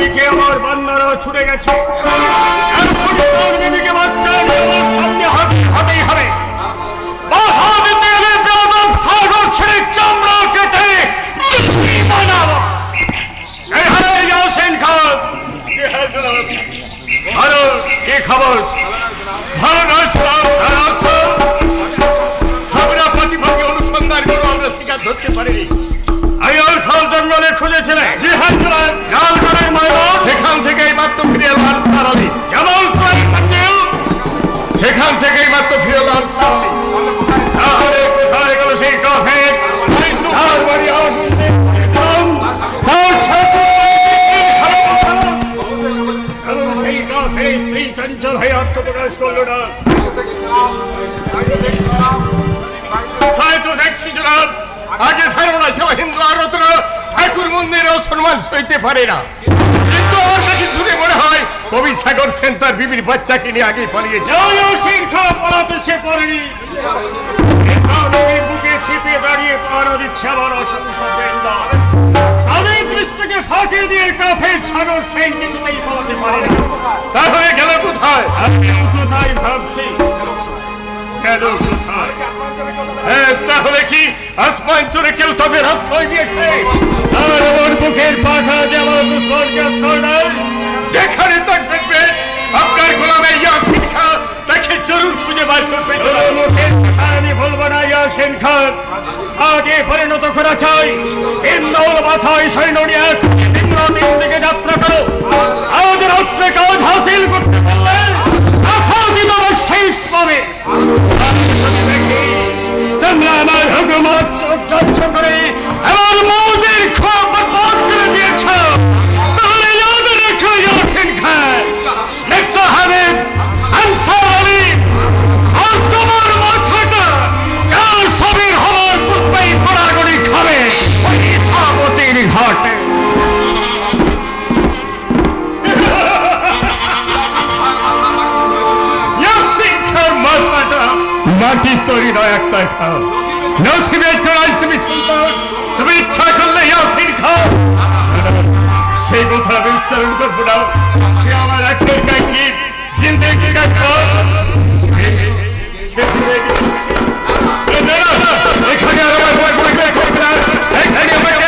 ওদিকে আমার বান্দারা ছুটে গেছে। এখনই তোর বিবিকে বাচ্চা নিয়ে আমার সামনে হাজির হতেই হবে। বাধা দিতে এলে বেয়াদব সাগর ছেড়ে চামড়া কেটে জিম্মি বানাবো। এই হ্যাঁ ইয়াসিন খান। ভালো কি খবর? ভালো নয় ছিলাম। আমরা প্রতিপক্ষে অনুসন্ধান করবো, আমরা শিকার ধরতে পারিনি। আইয়াল খাল জঙ্গলে খুঁজেছিলেন। জি হ্যাঁ জনাব। লালগড়ের ময়দান, সেখান থেকেই মাত্র ফিরে এলো আনসার আলী। জামাল সাহেব মঞ্জিল, সেখান থেকেই মাত্র ফিরে এলো আনসার আলী। তাহলে কোথায় গেল সেই কাফের? তার বাড়ি আগুন সেই কাফের স্ত্রী চঞ্চল হয়ে আত্মপ্রকাশ করলো না। কোথায় তো দেখছি জনাব, আগে ধারণা ছিল হিন্দু আরতরা ঠাকুর মন্দিরেও সম্মান সইতে পারে না, কিন্তু আমার কাছে শুনে মনে হয় কবি সাগর সেন তার বিবির বাচ্চাকে নিয়ে আগেই পালিয়েছে। পালাতে সে করেনি, বুকে ছিপে দাঁড়িয়ে পাহারা দিচ্ছে আমার অসংখ্য বেন্দা। তাদের দৃষ্টিকে ফাঁকি দিয়ে কাফের সাগর সেন কিছুতেই পালাতে পারে না। তাহলে গেল কোথায়? আমিও তো তাই ভাবছি, গেল কোথায়? তাহলে কি আসমান চড়ে কেউ তাদের আশ্রয় দিয়েছে? আর আমার বুকের পাঠা যেমন দুশ্মনকে আশ্রয় দেয়, যেখানে থাকবেন পেট আপনার গোলামে ইয়াসিন খান তাকে জরুর খুঁজে বার করবেন। মুখের কথা আমি বলবো না ইয়াসিন খান, আজ এ পরিণত করা চাই। তিন দল বাছাই সৈন্য নিয়ে তোমরা তিন দিকে যাত্রা করো। আজ রাত্রে কাজ হাসিল করতে পারলে আসাদিত বকশিশ পাবে। তোমরা আমার হুকুমত চর্চ করে আমার মৌজের খোপ বরবাদ করে দিয়েছ, তাহলে ইয়াদ রেখো ইয়াসিন খান, লেকচার হামিদ, আনসার আলী আর তোমার মাথাটা কাল সবের হবার পূর্বেই পড়াগড়ি খাবে ওই ইছামতির ঘাটে। ইয়াসিন খান মাথাটা মাটির তৈরি নয়, একটা খাও। নসিবে চড়াই তুমি সুলতান, তুমি ইচ্ছা করলে ইয়াসিন খাও। সেই কথা আমি উচ্চারণ করবো না, সে আমার একের কাঙ্গিত জিন্দেগি কা খাও। এখানে আর আমার বয়স লাগবে, এখানে আমাকে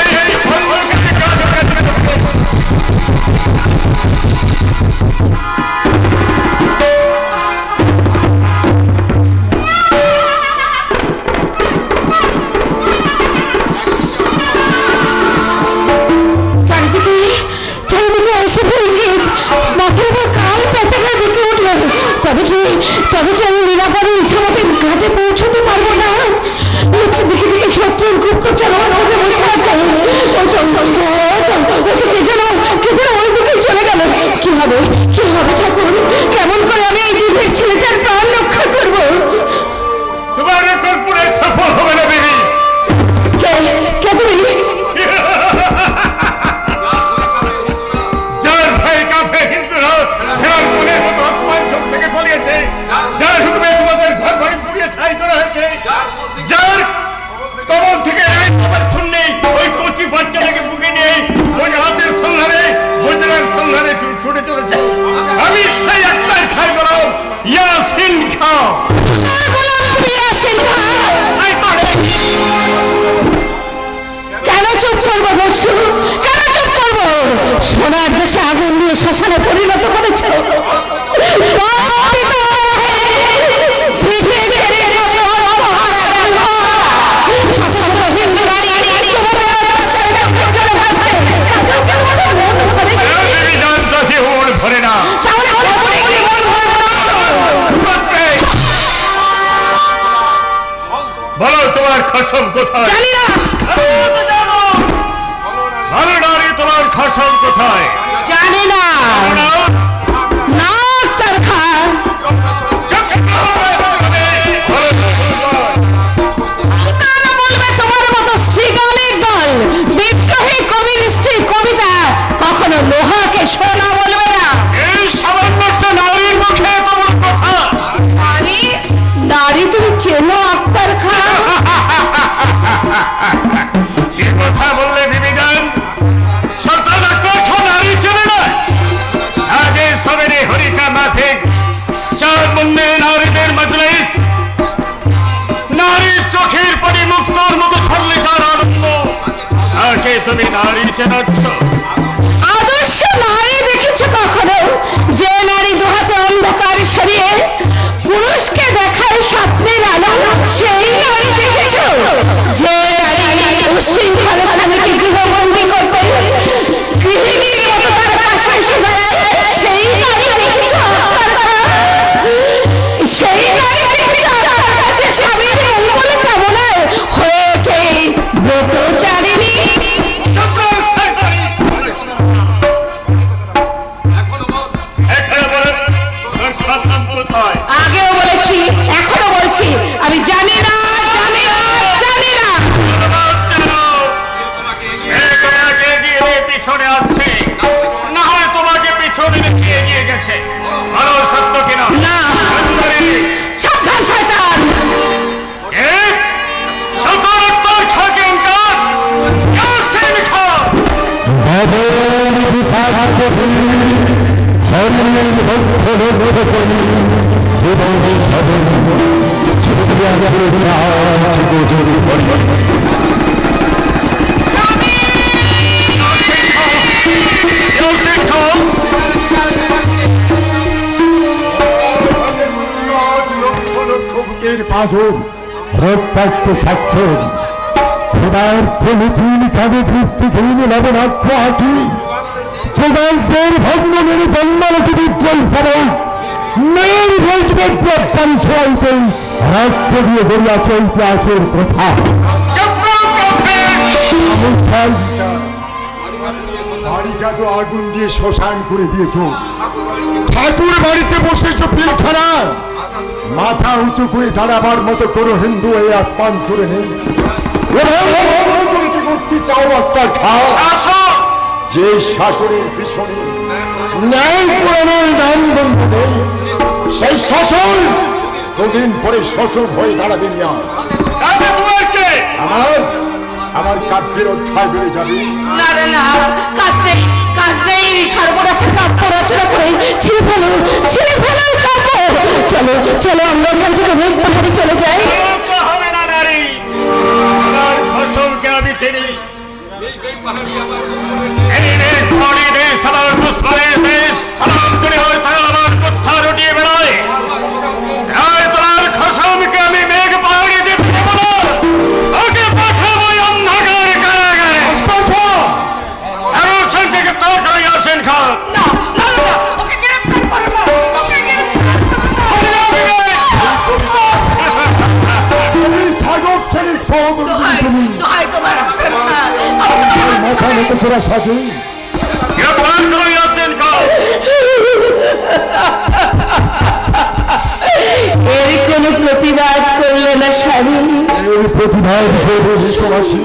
তবে কি আমি নিরাপদে ইছামতির ঘাটে পৌঁছতে পারবো না? দিকে দিকে শত্রুর গুপ্তচর আমাকে বসে আছে। কে যেন ওই দিকে চলে গেল। কি হবে ঠাকুর? কেমন করে আমি এই দুধের ছেলেটার প্রাণ রক্ষা করবো? তোমার কল্পনায় সফল হবে না বেবি। কে তুমি? যার ভাই কাফে হিন্দুরা হেরার মনের মতো আসমান চোখ থেকে পালিয়েছে, যার হুকুমে তোমাদের ঘর বাড়ি পুড়িয়ে ছাই করা হয়েছে, যার কবল থেকে নেই ওই কচি বাচ্চাটাকে বুকে নিয়ে ওই হাতের সন্ধানে বজ্রের সন্ধানে ছুটে চলেছে। আমি সেই একটাই খাই বললাম ইয়াসিন খান। কেন চুপ করবো বসু? কেন চুপ করবো? সোনার দেশে আগুন দিয়ে শ্মশানে পরিণত করেছে। বলো তোমার খসম কোথায়? জানি না। ভালো নারী, তোমার খসম কোথায়? জানি না। নাক তার খা তুমি নারী চেনাচ্ছ? আদর্শ নারী দেখেছো কখনো? যে নারী দুহাতে অন্ধকার সরিয়ে পুরুষকে দেখায় স্বপ্নের আলো, সেই নারী দেখেছো? যে নারী উশৃঙ্খল স্বামীকে গৃহবন্দী করতে গৃহিণীর মতো তার পাশে এসে দাঁড়ায়, সেই নারী দেখেছো? সেই নারী দেখেছো আপনার কাছে স্বামীর মঙ্গল কামনায় হয়ে ওঠে ব্রতচারিণী? আগেও বলেছি, এখনো বলছি, আমি জানি না, জানি না, জানি না। পিছনে আসছে, না হয় তোমাকে পিছনে রেখে এগিয়ে গেছে, আরো সত্য কিনা? না, সাবধান শয়তান। রক্তাক্ত স্বাক্ষর ক্ষুধার্থ মিছিল কাবে দৃষ্টিহীন লবণাক্ষ আঁকি যুগান্তের ভগ্ন মেরে জন্মালকে বিদ্রোহ সাবক মেয়ের বৈঠক প্রত্যান ছোঁয়াইতেই রক্ত দিয়ে গড়িয়াছে ইতিহাসের কথা। বাড়িটা তো আগুন দিয়ে শ্মশান করে দিয়েছ, ঠাকুর বাড়িতে বসেছ পিলখানা, মাথা উঁচু করে দাঁড়াবার মতো কোনো হিন্দু এই আসমান করে নেই। করতে চাও একটা খাও, যে শাসনের পিছনে ন্যায় পুরানোর নাম বন্ধু নেই, সেই শাসন দুদিন পরে শোষক হয়ে দাঁড়াবে। আমার কাব্যের অধ্যায় বেড়ে যাবে। না না না, কাজ নেই, কাজ নেই, সর্বনাশে কাব্য রচনা করে ছিঁড়ে ফেলো, ছিঁড়ে ফেলো কাব্য। চলো চলো, আমরা এখান থেকে মেঘ পাহাড়ে চলে যাই। হবে না নারী, আমার ফসলকে আমি চিনি। এই দেশ আমার দুশ্মনের দেশ, স্থানান্তরে হয়ে তারা আমার কুৎসা রটিয়ে বেড়ায়। তোমার খসমকে আমি মেঘ পাহাড়ে যেতে দেব না, ওকে পাঠাবো অন্ধকার কারাগারে। আমার সঙ্গে গ্রেপ্তার করে আসেন খান। ওকে গ্রেফতার করবো, ওকে গ্রেফতার করবো। দোহাই তোমার মাথা মতো তোরা সাজে গ্রেপ্তার করে আসেন খান। এর কোনো প্রতিবাদ করলে না স্বামী? এই প্রতিবাদ বিশ্ববাসী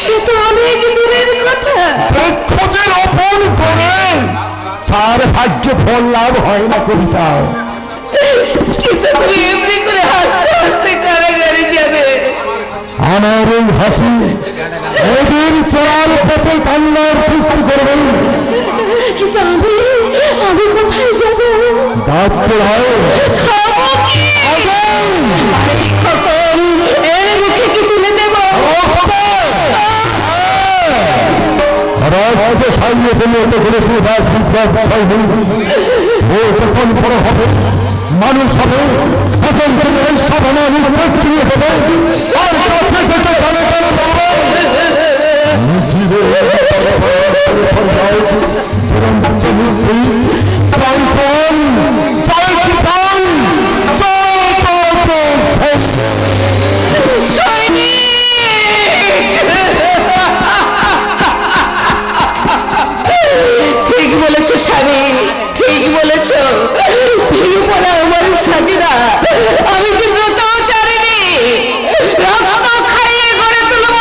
সে তো অনেক দূরের কথা। খোঁজের অপন করে তার ভাগ্য ফল লাভ হয় না কবিতা। কিন্তু তুমি এমনি করে হাসতে হাসতে কারাগারে যাবে। আমার এই হাসি এদের চলার পথে কান্নার সৃষ্টি করবে। কিন্তু আমি কোথায় যাব? গাছতলায় খাবো কি? কখন এর মুখে কি তুলে দেব? রক্ত সাইয়ে তুমি এত করে বিপ্লব সাইনি। ও যখন বড় হবে, মানুষ হবে, তখন তুমি এই সব মানুষ চিনিয়ে দেবে। আর কাছে যেতে পারে দুরন্ত মুক্তি। জয় শ্রম, জয় কিষান, জয় ঠিক বলেছ স্বামী, ঠিক বলেছ। ভেঙে পড়া আমার সাজিরা, আমি যে ব্রতচারিণী, রক্ত খাইয়ে গড়ে তুলব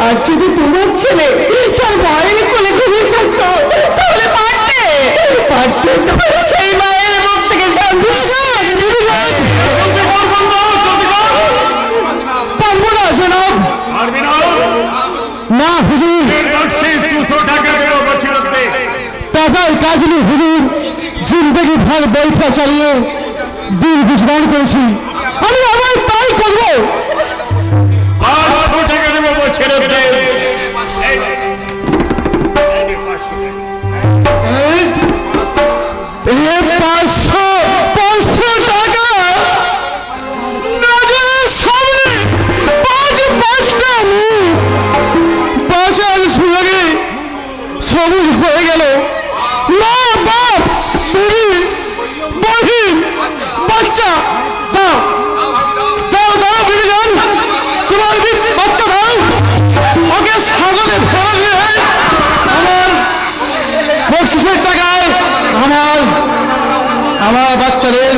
আজ যদি তোমার ছেলে তার মায়ের কোলে ঘুমিয়ে থাকতো তাহলে পারতে তুমি সেই মায়ের মুখ থেকে শান্তি পারবো না জনাব। না হুজুর, টাকায় কাজ নেই হুজুর। জিন্দগি ভর বৈঠা চালিয়ে দিন গুজরান করেছি, আমি আবার তাই করবো। সবুজ হয়ে গেল। মা, বাপ, বুড়ি, বহিন, বাচ্চা, দাও দাও দাও বিবিজান, তোমার বাচ্চা দাও। ওকে ছাগলে ভরে আমার বকশিসের টাকায় আমার বাচ্চাদের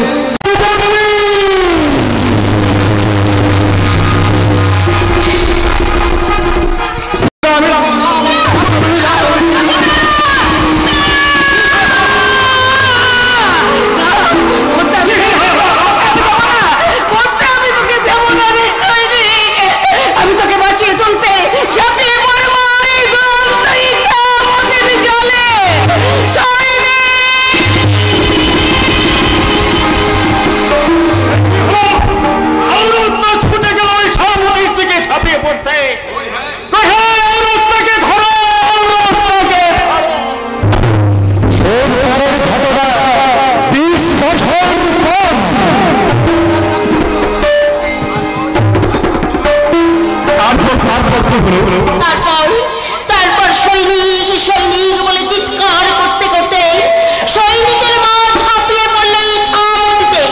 তারপর সৈনিক বলে চিৎকার করতে করতে সৈনিকের মা ঝাঁপিয়ে পড়লো ছামুটিতে।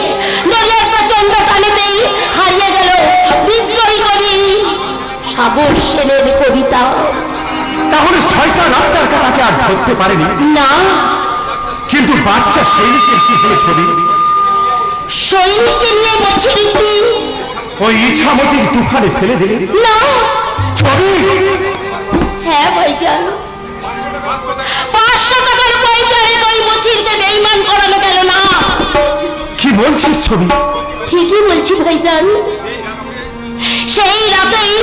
দরিয়ার প্রচন্ড টানেতেই হারিয়ে গেল বিদ্রোহী কবি সাগর সেনের কবিতা। তাহলে শয়তান আত্মার তাকে আর ধরতে পারেনি না, কিন্তু বাচ্চা সৈনিকের কি হলো ছবি? সৈনিককে নিয়ে বছিরুদ্দি ওই ইছামতির তুফানে ফেলে দিলে না। ছবি? হ্যাঁ ভাইজান, 500 টাকার পয়সারে ওই বছিরকে বেঈমান করানো গেল না। কি বলছিস ছবি? ঠিকই বলছি ভাইজান। সেই রাতেই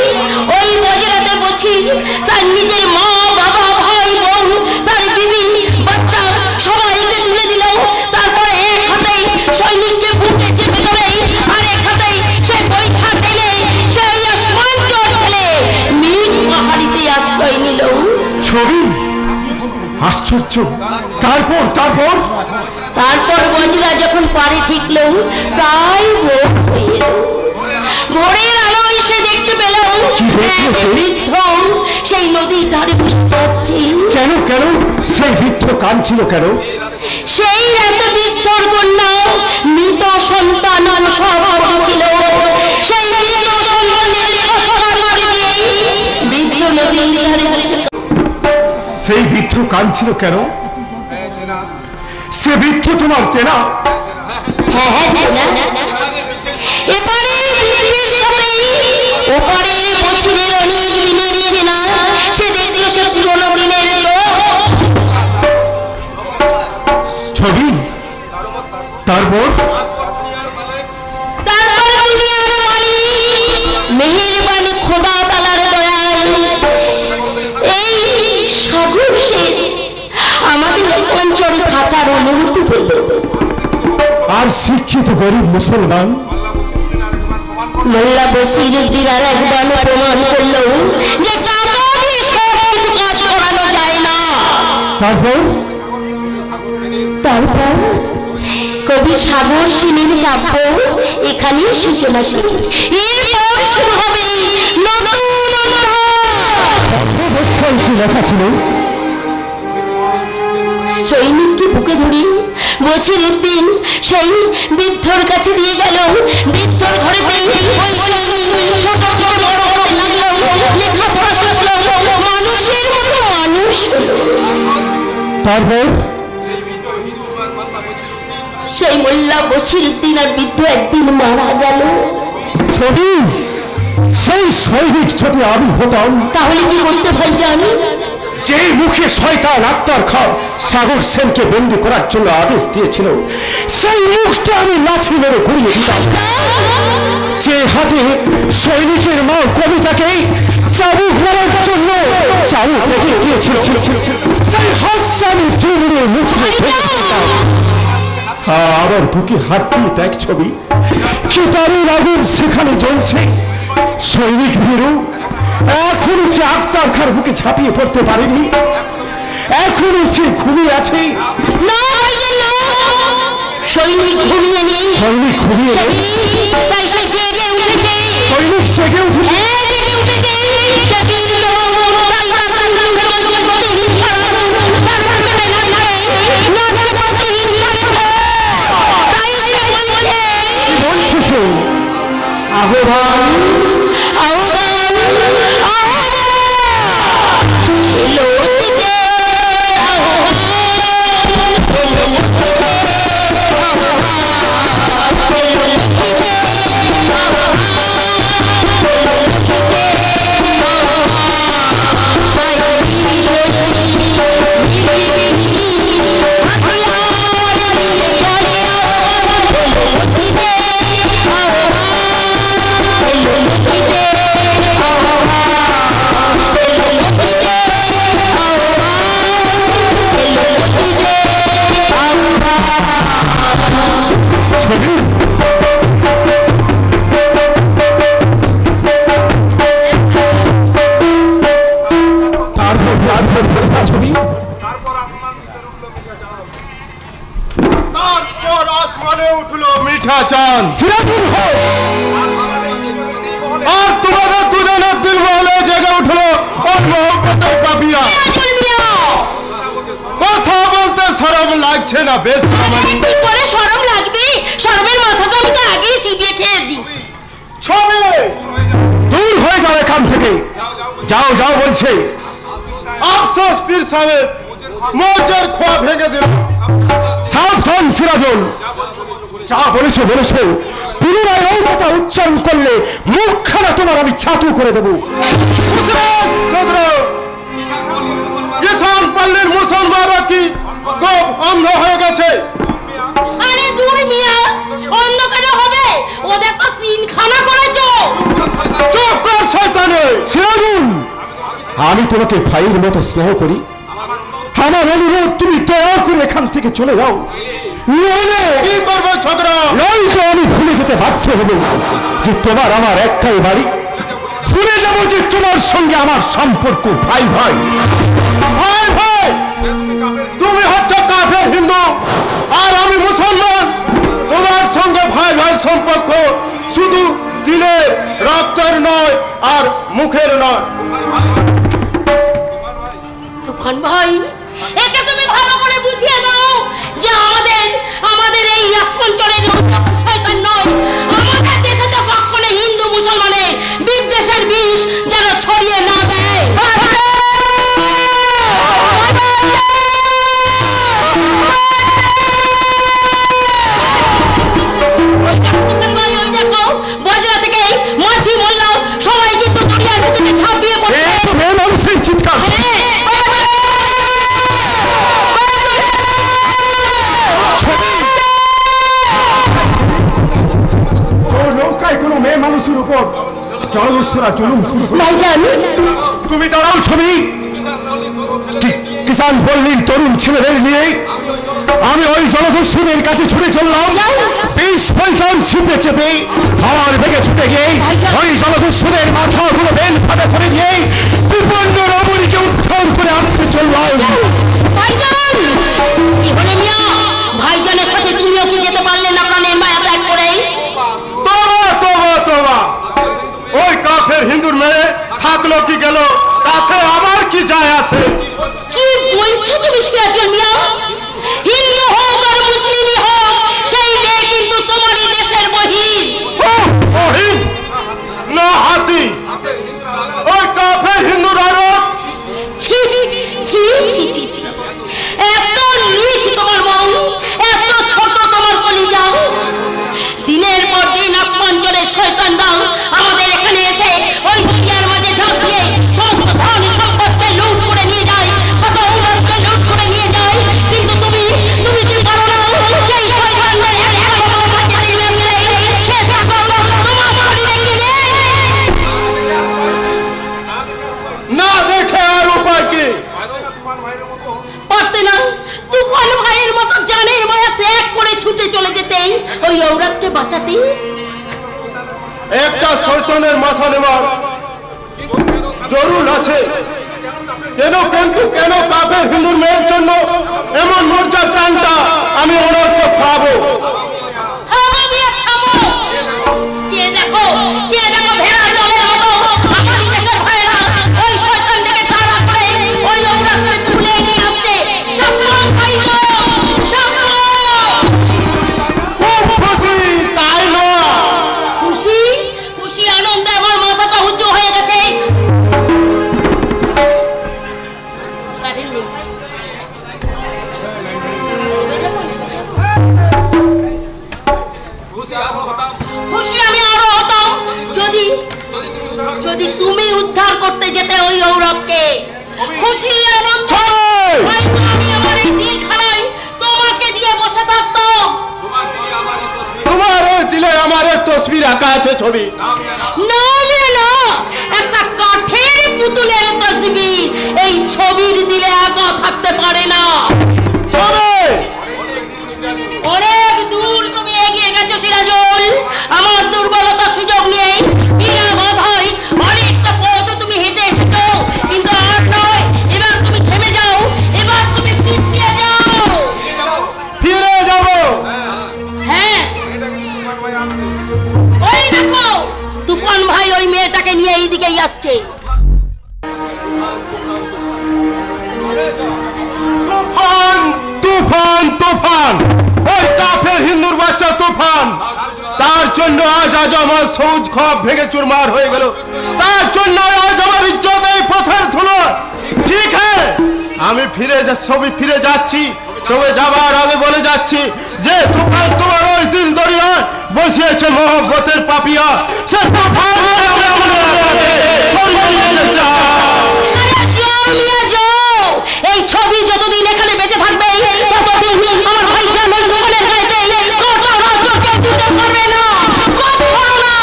ওই বজরাতে বছির তার নিজের মা, বাবা, ভাই, বোন, তার বিবি, বাচ্চা সবাইকে তুলে দিল। তারপর এক হাতে সৈনিককে বুকে চেপে ধরে আর এক হাতে সে বৈঠা টেনে সেই আসমান চোর ছেলে মিট পাহাড়িতে আশ্রয় নিল। ছবি? আশ্চর্য। তারপর বজরা যখন পাড়ে ঠিকল, প্রায় ভোর হয়ে এলো। ভোরের আলো এসে দেখতে পেল এক বৃদ্ধ সেই নদীর ধারে বসে যাচ্ছে। কেন সেই বৃদ্ধ কাঁদছিল কেন? সেই রাতে বৃদ্ধর কন্যা মৃত সন্তান সব ছিল। সেই মৃত সন্তানের সংস্কার করে দিয়েই বৃদ্ধ নদীর ধারে বসে। সেই বৃদ্ধ কাঁদছিল কেন? সে বৃদ্ধ তোমার চেনা? হ্যাঁ চেনা। এবারে বৃদ্ধের সাথে ওপারে বছরের অনেক দিনের চেনা। সে দেখলো সে পুরোনো দিনের ছবি। তারপর দুনিয়ার মালিক মেহেরবানি খোদা তাআলার দয়ায় এই সাগর সে আমাদের অঞ্চলে থাকার অনুমতি পেল। আর শিক্ষিত গরিব মুসলমান মোল্লা বসিরউদ্দিন আর একবার প্রমাণ করল যে টাকা দিয়ে সব কিছু কাজ করানো যায় না। তারপর কবি সাগর সেনের কাব্য এখানেই সূচনা শেষ। এরপর শুরু হবে নতুন লেখা ছিল। সৈনিককে বুকে ধরে বছিরউদ্দিন সেই বৃদ্ধর কাছে দিয়ে গেল। বৃদ্ধর ঘরেতে ছোট থেকে বড় হতে লাগলো, লেখাপড়া শিখলো, মানুষের মতো মানুষ হলো। তারপর সেই মোল্লা বছিরউদ্দিন আর বৃদ্ধ একদিন মারা গেল। ছবি সেই সৈনিক যদি আমি হতাম তাহলে কি করতে ভাইজান? যে মুখে শয়তান আক্তার খান সাগর সেনকে বন্দী করার জন্য আদেশ দিয়েছিল সেই মুখটা আমি লাঠি মেরে ঘুরিয়ে দিতাম। যে হাতে সৈনিকের মা কবিতাকে চাবুক মারার জন্য চাবুক রেখে দিয়েছিল সেই হাতটা আমি চুমড়ে মুখে আবার বুকে হাত দিয়ে দেখ ছবি কি দারুণ আগুন সেখানে জ্বলছে। সৈনিক ভীরু এখনো সে আক্তার খার বুকে ঝাঁপিয়ে পড়তে পারেনি, এখনো সে ঘুমিয়ে আছে। না সৈনিক ঘুমিয়ে নেই, সৈনিক ঘুমিয়ে নেই, তাই সে জেগে উঠেছে। সৈনিক জেগে উঠেছে। আহ্বান আর তোমাদের দুজনের দিল মহলে জেগে উঠলো মহব্বতের পাপিয়া। কথা বলতে শরম লাগছে না? বেশ কি করে শরম লাগবে? শরমের মাথাটা আমি তো আগেই চিবিয়ে খেয়ে দিচ্ছি। ছবি দূর হয়ে যাও এখান থেকে, যাও যাও বলছে। আফসোস পীর সাহেব, মোজের খোয়া ভেঙে দিল। সাবধান সিরাজুল, যা বলেছো বলেছো, পুনরায় ওই কথা উচ্চারণ করলে মুখখানা তোমার আমি ছাতু করে দেবো। কিষান পল্লীর মুসলমানরা কি খুব অন্ধ হয়ে গেছে? আরে দূর মিয়া, অন্ধকারে হবে? ওদের তো তিনখানা করেছো। চুপ কর শয়তানে। সিরাজুল, আমি তোমাকে ভাইয়ের মতো স্নেহ করি, আমার অনুরোধ তুমি দয়া করে এখান থেকে চলে যাও। কি করবে ছোকরা? নয়তো আমি ভুলে যেতে বাধ্য হব যে তোমার আমার একটাই বাড়ি, ভুলে যাবো যে তোমার সঙ্গে আমার সম্পর্ক ভাই ভাই। ভাই ভাই, তুমি হচ্ছে কাফের হিন্দু আর আমি মুসলমান। তোমার সঙ্গে ভাই ভাই সম্পর্ক শুধু দিলের রক্তের নয় আর মুখের নয়। তুফান ভাই, একে তুমি ভালো করে বুঝিয়ে দাও যে আমাদের এই আসমানচরের শয়তান নয়। আমাদের দেশে তো কখনো হিন্দু মুসলমানের বিদ্বেষের বিষ যেন ছড়িয়ে না দেয়। ওই দেখো বজরা থেকে মাছি মোল্লাও সবাই কিন্তু দরিয়ার ভিতরে ঝাঁপিয়ে পড়ে। মানুষের চিৎকার, কোনো মেয়ে মানুষের উপর জলদস্যুরা জুলুম শুরু করে। তুমি দাঁড়াও ছবি। কিষান পল্লীর তরুণ ছেলেদের নিয়ে আমি ওই জলদস্যুদের কাছে ছুটে চললাম। 20 ফল্টার ছিপে চেপে হাওয়ার বেগে ছুটে গিয়ে ওই জলদস্যুদের মাথাগুলো বেল ফাটে করে দিয়ে বিপন্ন রমণীকে উদ্ধার করে আনতে চললাম। ভাইজানের সাথে তুমিও কি যেতে পারলে না প্রাণের মায়া ত্যাগ করে? ওই কাফের হিন্দুর মেয়ে থাকলো কি গেল তাতে আমার কি যায় আছে? কি বলছো তুমি সিরাজুল মিয়া? হিন্দু হোক আর মুসলিমই হোক, সেই মেয়ে কিন্তু তোমারই দেশের বহির। বহির না হাতি? ওই কাফের হিন্দুর আরব। ছি ছি ছি ছি ছি, এত নীচ তোমার মন, এত ছোট তোমার কলিজা। দিনের পর দিন আসমানচরের শয়তানরা আমাদের এখানে এসে ছুটে চলে যেতেই ওই ঔরতকে বাঁচাতে। একটা শয়তানের মাথা নেওয়ার জরুর আছে, কেন কাফের হিন্দুর মেয়ের জন্য এমন মর্যার টানটা আমি ওনাকে খাবো। যদি তুমি উদ্ধার করতে যেতে ওই ঔরতকে, খুশি আনন্দ আমি আমার এই দিলখানায় তোমাকে দিয়ে বসে থাকতাম। তোমার ওই দিলে আমার তসবির আঁকা আছে ছবি। না না, একটা কাঠের পুতুলের তসবির এই ছবির দিলে আঁকা থাকতে পারে না। অনেক দূর তুমি এগিয়ে গেছো সিরাজুল, আমার দুর্বলতা সুযোগ নেই। বিনা বাধায় অনেকটা পথ তুমি হেঁটে এসেছো, কিন্তু আর নয়, এবার তুমি থেমে যাও, এবার তুমি পিছিয়ে যাও। ফিরে যাব? হ্যাঁ, ওই দেখো তুফান ভাই ওই মেয়েটাকে নিয়ে এই দিকেই আসছে। তুফান তুফান তুফান, ওই কাফের হিন্দুর বাচ্চা তুফান, তার জন্য আজ আমার সবুজ খপ ভেঙে চুরমার হয়ে গেল। তার জন্য আজ আমার ইজ্জত এই পথের ধুলো। ঠিক হ্যাঁ, আমি ফিরে যাচ্ছি, তবে যাবার আগে বলে যাচ্ছি যে তুফান তোমার ওই দিল দরিয়া বসিয়েছে মহব্বতের পাপিয়া। সে তুফান এই ছবি যতদিন এখানে বেঁচে থাকবে ততদিন আমার ভাই জামাই দোকানের গাইতে কত রাজ্যকে দিতে পারবে না, কখনো না।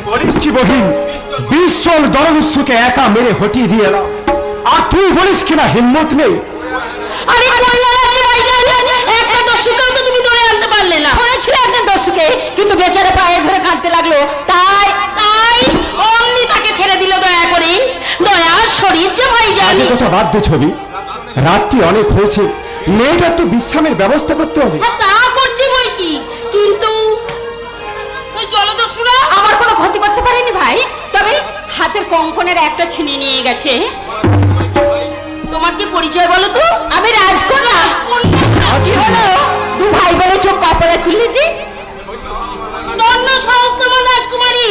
বলিস কি বহিন, 20 জন দরদস্যুকে একা মেরে হটিয়ে দিয়ে এলাম, আর তুই বলিস কিনা হিম্মত নেই? আরে একটা দর্শকেও তো তুমি ধরে আনতে পারলে না। ধরেছিল একটা দর্শকে, কিন্তু বেচারা পায়ে ধরে কাঁদতে লাগলো, তাই অমনি তাকে ছেড়ে দিল দয়া করে। দয়ার শরীর যে ভাই জানি। কথা বাদ দে ছবি, রাত্রি অনেক হয়েছে, মেয়েটার তো বিশ্রামের ব্যবস্থা করতে হবে। তা করছি বই কি, কিন্তু জলদস্যুরা আমার কোনো ক্ষতি করতে পারেনি ভাই, তবে হাতের কঙ্কনের একটা ছিনিয়ে নিয়ে গেছে। তোমার কি পরিচয় বলো তো? আমি রাজকন্যা। কি হলো, দু ভাই বলে চোখ কপালে তুলেছি। ধন্য সাহস তোমার রাজকুমারী,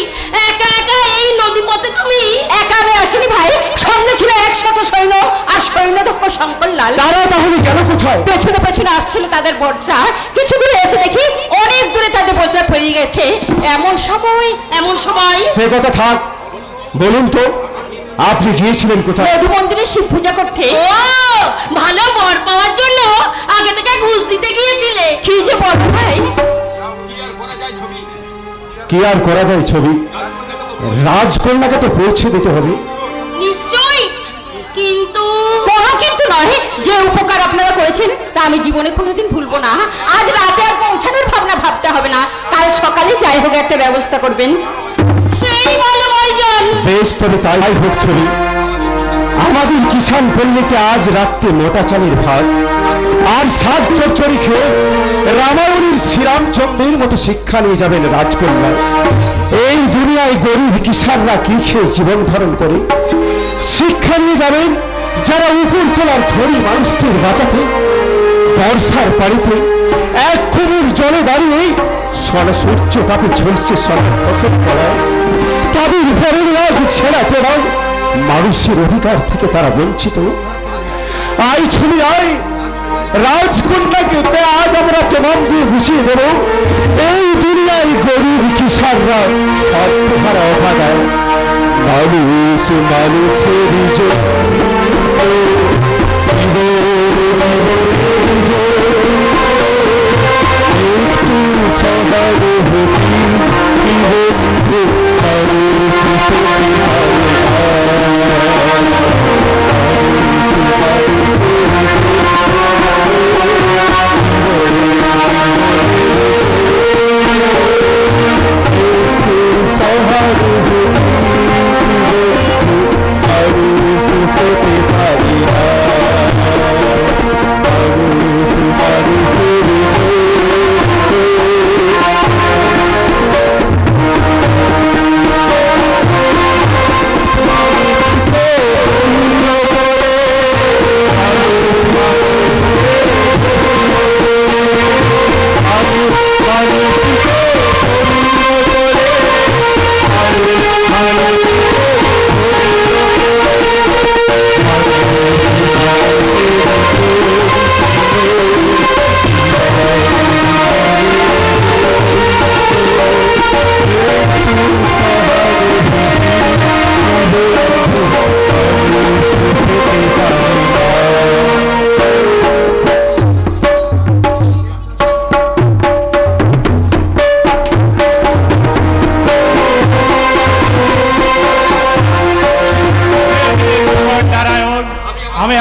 একা একা এই নদী পথে তুমি? একা আমি আসিনি ভাই, সঙ্গে ছিল 100 সৈন্য, আর সৈন্যদক্ষ শঙ্করলাল। তারা তাহলে গেল কোথায়? পেছনে পেছনে আসছিল তাদের বর্ষা, কিছু দূরে এসে দেখি অনেক দূরে তাদের বর্ষা পেরিয়ে গেছে। এমন সময় সে কথা থাক, বলুন তো আপনি গিয়েছিলেন কোথায়? মধু মন্দিরে শিব পূজা করতে। ও ভালো বর পাওয়ার জন্য আগে থেকে ঘুষ দিতে গিয়েছিলে? কি যে বলো ভাই। কি আর করা যায় ছবি, রাজকন্যাকে তো পৌঁছে দিতে হবে। নিশ্চয়ই, কিন্তু কোনো কিন্তু নয়, যে উপকার আপনারা করেছেন তা আমি জীবনে কোনোদিন ভুলবো না। আজ রাতে আর পৌঁছানোর ভাবনা ভাবতে হবে না, কাল সকালে যাই হোক একটা ব্যবস্থা করবেন। সেই ভালো ভাইজান। বেশ, তবে তাই হোক ছবি। আমাদের কিষান পল্লীতে আজ রাত্রে মোটা চালের ভাত আর শাক চচ্চড়ি খেয়ে রামায়ণের শ্রীরামচন্দ্রের মতো শিক্ষা নিয়ে যাবেন রাজকন্যা। এই দুনিয়ায় গরিব কিষানরা কি খেয়ে জীবন ধারণ করে, শিক্ষা নিয়ে যাবেন যারা উপর তোলার ধনী মানুষদের বাঁচাতে বর্ষার পানিতে এক কুমুর জলে দাঁড়িয়ে সূর্য তাপে ঝলসে সবার ফসল ফলায়, তাদের উপরে আজ ছেঁড়া তোড়াও মানুষের অধিকার থেকে তারা বঞ্চিত। আই ছবি আয়, রাজকন্যাকে আজ আমরা প্রমাণ দিয়ে বুঝিয়ে দেব এই দুনিয়ায় গরিব কিষানরা সর্বহারা অভাগায়। মানুষ মানুষের একটু সবার হতি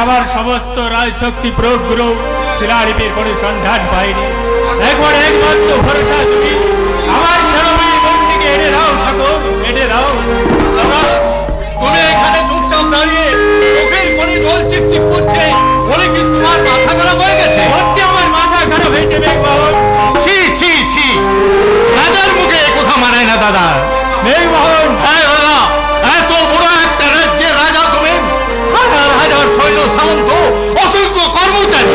আমার সমস্ত রাজশক্তি প্রয়োগ করেও শিলালিপির কোনো সন্ধান পাইনি। একমাত্র ভরসা তুমি আমার সেনাবাহিনী বন্দীকে এনে দাও ঠাকুর, এনে দাও। তুমি এখানে চুপচাপ দাঁড়িয়ে চোখের কোণে জল চিকচিক করছে বলে কি তোমার মাথা খারাপ হয়ে গেছে? সত্যি আমার মাথা খারাপ হয়েছে মেঘবাহন। ছি ছি ছি, রাজার মুখে এ কথা মানায় না দাদা। মেঘবাহন, হ্যাঁ দাদা, এত বড় একটা রাজ্যের রাজা তুমি, হাজার হাজার সৈন্য সামন্ত অসংখ্য কর্মচারী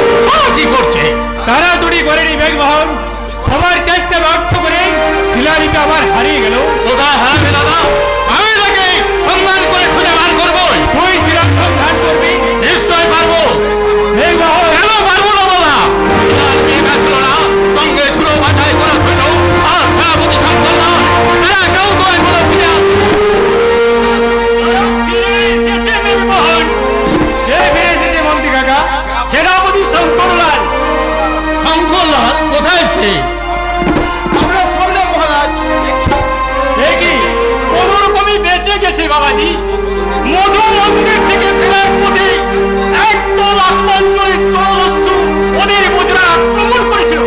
কি করছে? তাড়াতাড়ি করেনি মেঘবাহন, সবার চেষ্টা ব্যর্থ করে শিলালিপি আবার হারিয়ে গেল। কোথায় হারাবে দাদা? আমি তাকে সন্ধান করে খুঁজে বার করবো। তুই শিলার সন্ধান করবি? নিশ্চয় পারবো। মেঘবাহন, কেন পারবো না বলা? শিলালিপি একা ছিল না, সঙ্গে ছিল বাছাই করা সৈন্য আর সেনাপতি শঙ্করলাল। এরা কেউ তো এখনো ফিরে আসে। ফিরে এসেছে মেঘবাহন। কে ফিরে এসেছে মন্ত্রী কাকা? সেনাপতি শঙ্করলাল। শঙ্করলাল কোথায় সে? আমরা সামনে মহারাজ। দেখি কোন রকমই বেঁচে গেছে বাবাজি। মধু মন্দির থেকে ফেরার পথে একদল আসমানচুরি তরলস্যু ওদের মুদ্রা আক্রমণ করেছিল।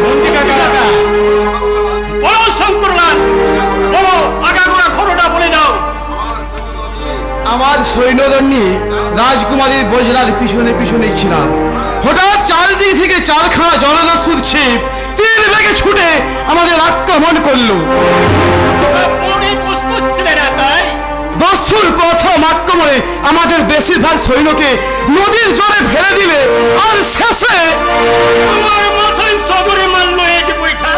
মন্ত্রী কাকা, বলো শঙ্করলাল, বলো আগাগোড়া খবরটা বলে যাও। আমার সৈন্যদল নিয়ে রাজকুমারীর বজরার পিছনে পিছনে ছিলাম। হঠাৎ চারদিক থেকে চারখানা জলদস্যুর ছিপ তীর বেগে ছুটে আমাদের আক্রমণ করলো। আপনি প্রস্তুত ছিলেন না তাই? দস্যুর প্রথম আক্রমণে আমাদের বেশিরভাগ সৈন্যকে নদীর জলে ফেলে দিলে আর শেষে আমার মাথায় সদরে মারল এক বৈঠা।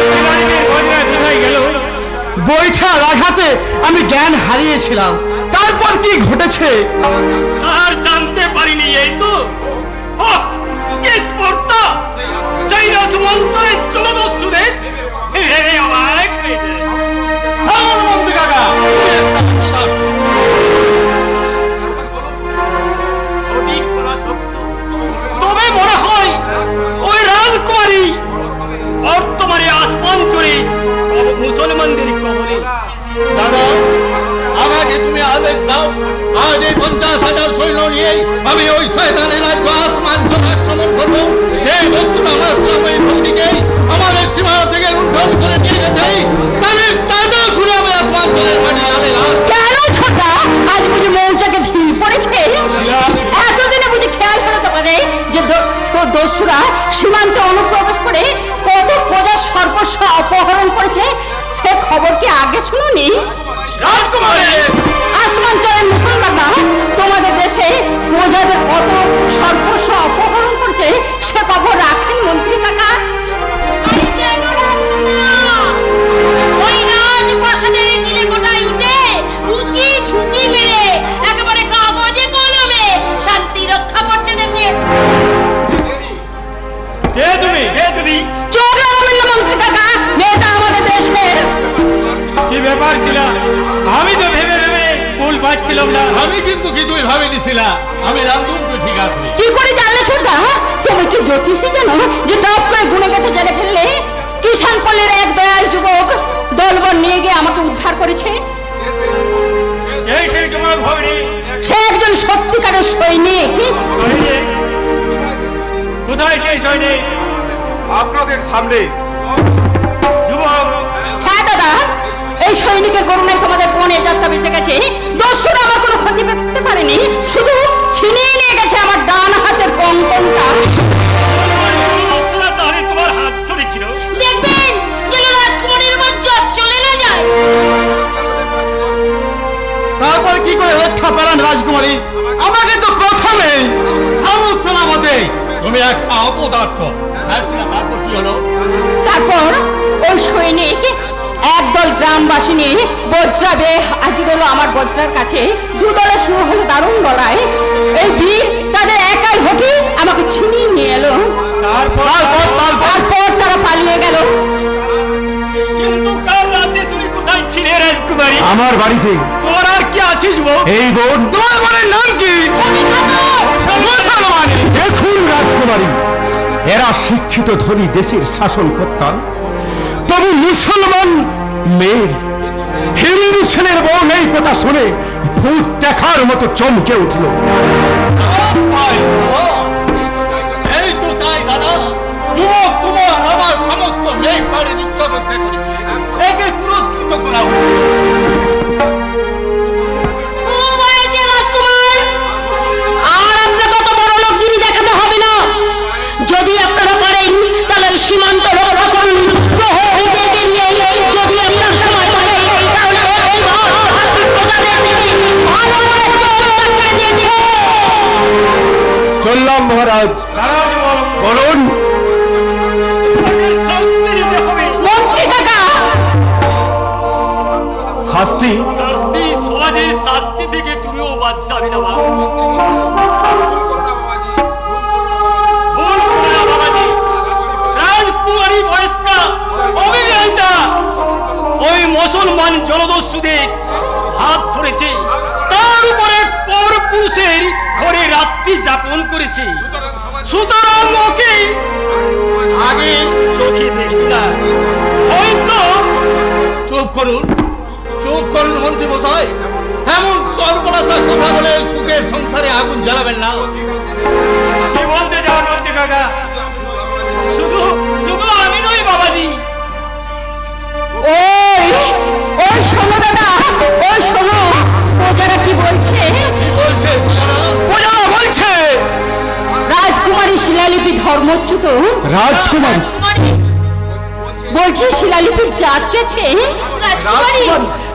শিলালিপির বজরা কোথায় গেল? বৈঠার আঘাতে আমি জ্ঞান হারিয়েছিলাম। তারপর কি ঘটেছে আর জানতে পারিনি। এই তো কি স্পর্ধা! সেই রাজমন্ত্রের জলদস্যুদের অবাক হয়ে যায়। মন্ত্রী কাকা, সঠিক বলা সত্য, তবে মনে হয় ওই রাজকুমারী বর্তমানে আসমান চড়ে মুসলমানদের কবলে। দাদা আমাকে তুমি আদেশ দাও, আজ এই 50,000 সৈন্য নিয়ে আমি ওই শয়তানের রাজ্য আসমান চলে আক্রমণ করবো। যে দস্যুরা আমার ইসলামের ভূমিকে আমাদের সীমানা থেকে লুণ্ঠন করে নিয়ে গেছে, তাদের তাজা ঘুরে আমি আসমান চলের মাটি ডালে না। কেন ছোটা, আজ বুঝি মৌচাকে ঢিল পড়েছে? এতদিনে বুঝি খেয়াল করতে পারে যে দস্যুরা সীমান্তে অনুপ্রবেশ করে কত প্রজার সর্বস্ব অপহরণ করেছে? সে খবর কি আগে শুনুনি? রাজকুমারী, আসমানচরের মুসলমানরা তোমাদের দেশে প্রজাদের কত সর্বস্ব অপহরণ করছে সে খবর রাখেন মন্ত্রী কাকা? ওই রাজপ্রাসাদের চিলে কোটায় উঠে উকি ঝুঁকি মেরে একেবারে কাগজে কলমে শান্তি রক্ষা করছে দেশে। কে তুমি? কে তুমি? চোখ লাগাবেন না মন্ত্রী কাকা, মেয়েটা আমাদের দেশের। কি ব্যাপার ছিল? আমি তো ভেবে ভেবে কুল পাচ্ছিলাম না। আমি কিন্তু কিছুই ভাবিনি শিলা, আমি রামদুম তুই ঠিক আছি। কি করে জানলে ছোটদা? তুমি কি জ্যোতিষী জানো যে টপ করে গুনে গেতে জেনে ফেললে? কিষান পল্লীর এক দয়াল যুবক দলবল নিয়ে গিয়ে আমাকে উদ্ধার করেছে। সেই যুবক ভগ্নী? সে একজন সত্যিকারের সৈনিক। সৈনিক? কোথায় সেই সৈনিক? আপনাদের সামনে। যুবক? হ্যাঁ দাদা, এই সৈনিকের করুণায় তোমাদের বনে যাত্রা বেঁচে গেছে। দস্যুরা আমার কোনো ক্ষতি করতে পারেনি, শুধু ছিনিয়ে নিয়ে গেছে আমার ডান হাতের কঙ্কনটা। তাহলে তোমার হাত চলেছিল। দেখবেন যেন রাজকুমারীর মজ্জত চলে না যায়। তারপর কি করে রক্ষা পেলেন রাজকুমারী? আমাকে তো প্রথমে সেনাপতি। তুমি একটা অপদার্থ। হ্যাঁ শিলা, তারপর কি হলো? তারপর ওই সৈনিক একদল গ্রামবাসী নিয়ে বজ্রা বেয়ে হাজির হলো আমার বজ্রার কাছে। দুদলে শুরু হলো দারুণ লড়াই। এই বীর তাদের একাই হকি আমাকে ছিনিয়ে নিয়ে এলো। তারপর তারা পালিয়ে গেল। কিন্তু কাল রাতে তুমি কোথায় ছিলে রাজকুমারী? আমার বাড়িতে। তোর আর কি আছে যুবক? এই বোন। তোমার বোনের নাম কি? মুসলমানি। দেখুন রাজকুমারী, এরা শিক্ষিত ধনী দেশের শাসন করতাম, তবু মুসলমান মেয়ে হিন্দু ছেলের বউ এই কথা শুনে ভূত দেখার মতো চমকে উঠল। এই তো চাই দাদা, যুবক তোমার আমার সমস্ত মেঘ বাড়ির ইচ্ছা রক্ষা করেছে, একে পুরস্কৃত করা হোক। আর আপনাকে তো বড় লোকগিরি দেখাতে হবে না। যদি আপনারা পারেন তাহলে সীমান্ত রক্ষা করুন। প্রহরীদেরকে নিয়ে যদি আপনার সময় থাকে তাহলে চললাম মহারাজ। বলুন। মন্ত্রী কাকা, শাস্তি? শাস্তি সমাজের শাস্তি থেকে তুমিও বাদ যাবে না বাবা। রাজকুমারী বয়স্কা অবিবাহিতা ওই মুসলমান জলদস্যুদের হাত ধরেছে, তার উপরে পর পুরুষের ঘরে রাত্রি যাপন করেছে। সুতরাং ওকে আগে চোখে দেখবি না, হয়তো। চুপ করুন, চুপ করুন মন্ত্রী মশাই। এমন সর্বনাশা কথা বলে সুখের সংসারে আগুন জ্বালাবেন না। কি বলতে চাও মন্ত্রী কাকা? শুধু শুধু আমি নই বাবাজি। ওই শোনো দাদা, ওই শোনো প্রজারা কি বলছে। কি বলছে প্রজারা বলছে রাজকুমারী শিলালিপি ধর্মচ্যুত। রাজকুমার? বলছি শিলালিপির জাত গেছে। রাজকুমারী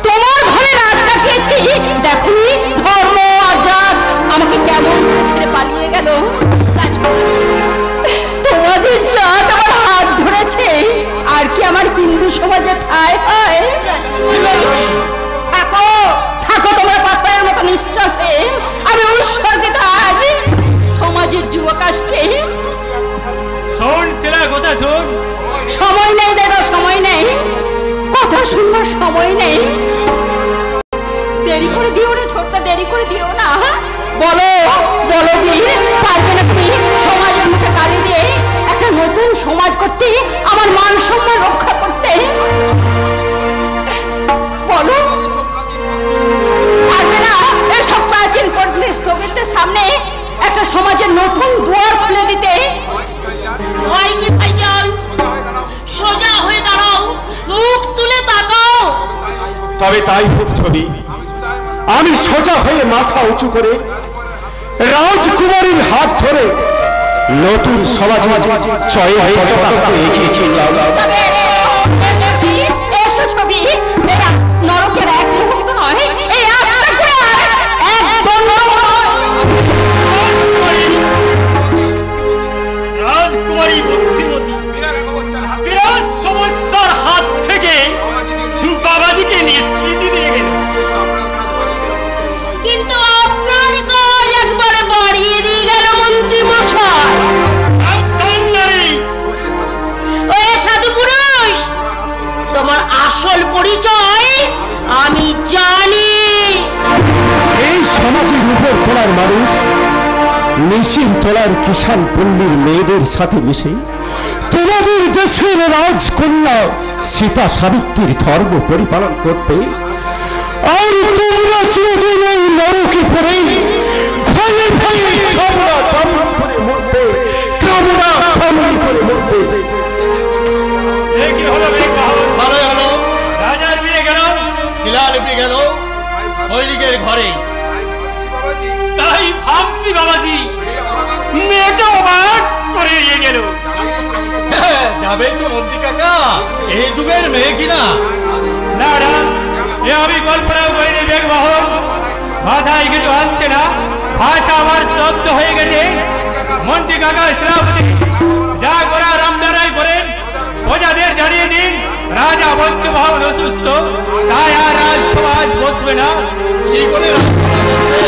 তোমার ঘরে রাত কাটিয়েছি, দেখুনি ধর্ম আর জাত আমাকে কেমন করে ছেড়ে পালিয়ে গেল। তোমাদের জাত আমার হাত ধরেছে, আর কি আমার হিন্দু সমাজে ঠাঁই হয়? থাকো থাকো তোমরা পাথরের মতো নিশ্চল হয়ে। আমি উৎসর্গিত আজ সমাজের যুবকাশকে। শোন শিলা, কথা শোন। সময় নেই দাদা, সময় নেই, কথা শুনবার সময় নেই। দেরি করে দিও না ছোট্ট, দেরি করে দিও না। বলো বলো বীর, পারবে না তুমি সমাজের মুখে গালি দিয়ে একটা নতুন সমাজ করতে, আমার মান সম্মান রক্ষা করতে? বলো পারবে না এসব প্রাচীন পদ্ধতি স্থগিতের সামনে একটা সমাজের নতুন দুয়ার খুলে দিতে? ভয় কি ভাইজান, সোজা হয়ে দাঁড়াও, মুখ তুলে তাকাও। তবে তাই হোক ছবি। আমি সোজা হয়ে মাথা উঁচু করে রাজকুমারীর হাত ধরে নতুন সমাজের জয়ের পতাকা এগিয়ে চললাম। এসো ছবি, নরকের এক মুহূর্ত নয়, এই আস্থা করে একদম রাজকুমারী বুদ্ধিমতী বিরাট সমস্যার হাত থেকে বাবাজিকে নিষ্কৃতি দিয়ে গেল। কিন্তু আপনার কাজ একবারে বাড়িয়ে দিয়ে গেল মন্ত্রী মশাই। সাবধান নারী, ওই সাধু পুরুষ, তোমার আসল পরিচয় আমি জানি। এই সমাজের উপর তলার মানুষ নিচের তলার কিষান পল্লীর মেয়েদের সাথে মিশে তোমাদের দেশের রাজকন্যা সীতা সাবিত্রীর ধর্ম পরিপালন করবে। আর তোমরা চিরদিন এই নরকে পড়ে ভয়ে ভয়ে কামড়া কামড় করে মরবে, কামড়া কামড় করে মরবে। এ কি হলো বেগ বাহাদুর? ভালোই হলো, রাজার বিয়ে গেল, শিলালিপি গেল সৈনিকের ঘরে। তাই ভাবছি বাবাজি মেয়েটা অবাক করে দিয়ে গেল। যাবে তো মন্ত্রী কাকা, এই যুগের মেয়ে কিনা। না না, এ আমি কল্পনাও করিনি বেগ বাহন। মাথায় কিছু আসছে না, ভাষা আমার শব্দ হয়ে গেছে। মন্ত্রী কাকা সেনাপতি যা করা রামদারাই করেন, প্রজাদের জানিয়ে দিন রাজা বঞ্চভাবন অসুস্থ, তাই আর রাজসমাজ বসবে না। কি করে রাজসভা বসবে?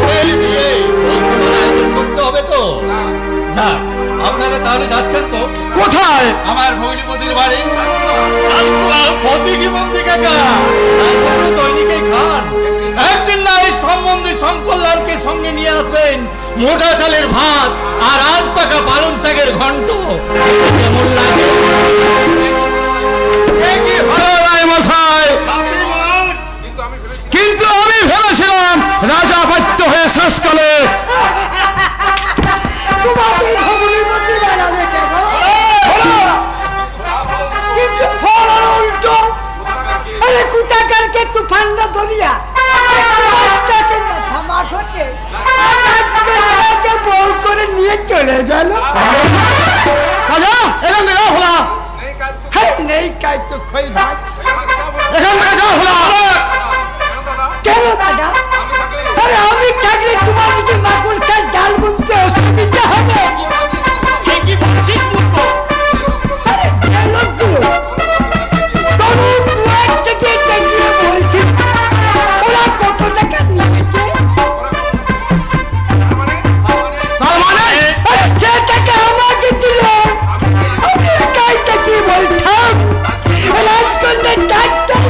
ওই বিয়ে রাজসভার আয়োজন করতে হবে তো। যাক, আপনারা তাহলে যাচ্ছেন তো? কোথায়? আমার ভগ্নিপতির বাড়ি। পতি কি মন্ত্রী কাকা, রাজভোগ দৈনিকে খান। একদিন না এই সম্বন্ধে শঙ্কর লালকে সঙ্গে নিয়ে আসবেন। মোটা চালের ভাত আর আধ পাকা পালং শাকের ঘন্ট, কেমন লাগে? কি হলো রায় মশাই? কিন্তু আমি ভেবেছিলাম ঠান্ডা দরিয়া মাথাকে বউ করে নিয়ে চলে গেল। নেই কাই তো খই ভাগ কেন দাদা? আরে আমি থাকলে তোমার কি মাকুল খাই ডাল বুনতে অসুবিধা হবে? কি বলছিস মূর্খ? আরে লোকগুলো তরুণ দুয়ার থেকে চেঁচিয়ে বলছি ওরা কত টাকা নিয়েছে। আরে সে টাকা আমাকে দিল। আমি একাই চেঁচিয়ে বলতাম রাজকন্যা ডাক্তার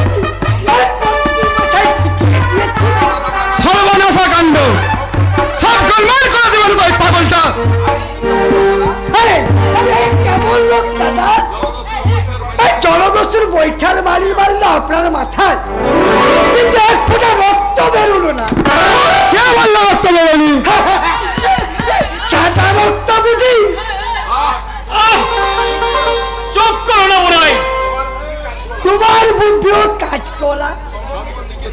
সর্বনাশা কাণ্ড, সব গোলমাল করে দেবেন ভাই পাগলটা। আরে আরে কেমন লোক দাদা? এই জলদস্যুর বৈঠার বাড়ি মারল আপনার মাথায়, কিন্তু এক ফোঁটা রক্ত বেরোলো না। কে বললো রক্ত বেরোনি? সাদা রক্ত বুঝি? চুপ করো না মনে হয়। তোমার বুদ্ধিও কাজ করা,